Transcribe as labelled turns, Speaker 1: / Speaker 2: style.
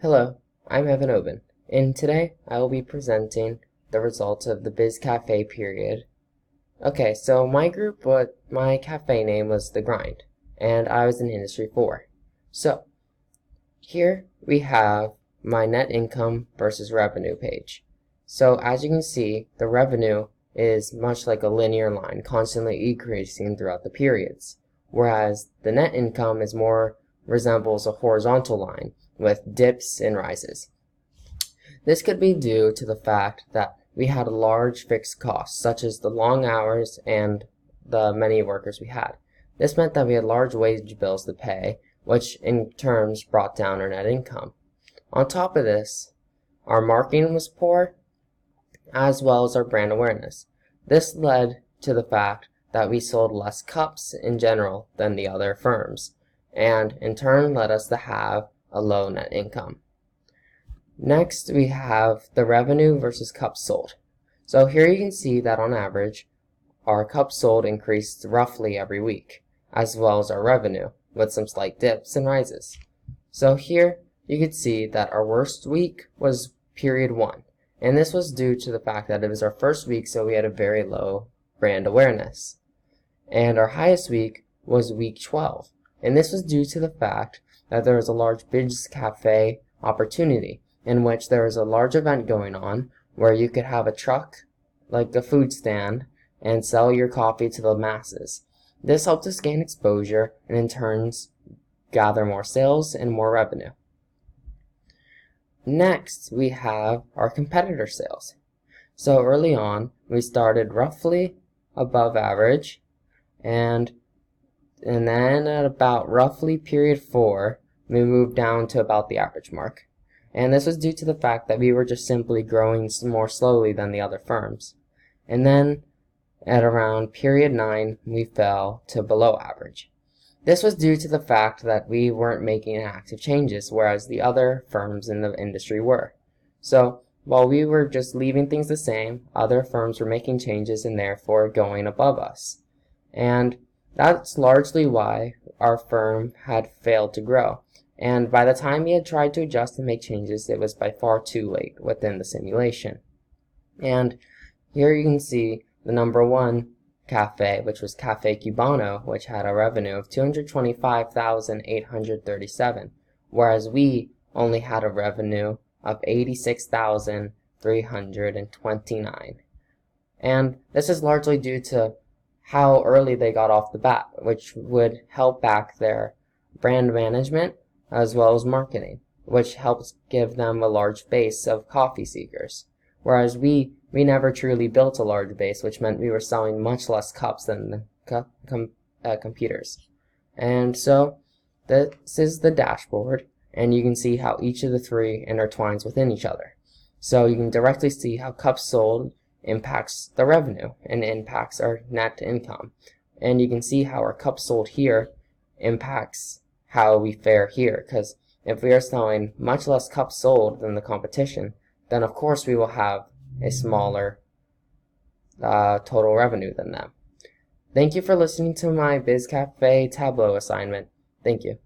Speaker 1: Hello, I'm Evan Oben, and today I will be presenting the results of the BizCafe period. Okay, so my cafe name was The Grind, and I was in Industry 4. So, here we have my net income versus revenue page. So, as you can see, the revenue is much like a linear line, constantly increasing throughout the periods, whereas the net income resembles a horizontal line with dips and rises. This could be due to the fact that we had large fixed costs, such as the long hours and the many workers we had. This meant that we had large wage bills to pay, which in turn brought down our net income. On top of this, our marketing was poor, as well as our brand awareness. This led to the fact that we sold less cups in general than the other firms, and in turn led us to have a low net income. Next, we have the revenue versus cups sold. So here you can see that on average, our cups sold increased roughly every week, as well as our revenue, with some slight dips and rises. So here you can see that our worst week was period 1, and this was due to the fact that it was our first week, so we had a very low brand awareness. And our highest week was week 12, and this was due to the fact that there was a large BizCafe opportunity in which there was a large event going on where you could have a truck, like a food stand, and sell your coffee to the masses. This helped us gain exposure and in turn gather more sales and more revenue. Next, we have our competitor sales. So early on, we started roughly above average, and then at about roughly period 4, we moved down to about the average mark. And this was due to the fact that we were just simply growing more slowly than the other firms. And then at around period 9, we fell to below average. This was due to the fact that we weren't making active changes, whereas the other firms in the industry were. So while we were just leaving things the same, other firms were making changes and therefore going above us. And that's largely why our firm had failed to grow. And by the time we had tried to adjust and make changes, it was by far too late within the simulation. And here you can see the number 1 cafe, which was Cafe Cubano, which had a revenue of $225,837, whereas we only had a revenue of $86,329. And this is largely due to how early they got off the bat, which would help back their brand management as well as marketing, which helps give them a large base of coffee seekers. Whereas we never truly built a large base, which meant we were selling much less cups than the competitors. And so this is the dashboard, and you can see how each of the 3 intertwines within each other. So you can directly see how cups sold impacts the revenue and impacts our net income. And you can see how our cups sold here impacts how we fare here, because if we are selling much less cups sold than the competition, then of course we will have a smaller total revenue than them. Thank you for listening to my BizCafe Tableau assignment. Thank you.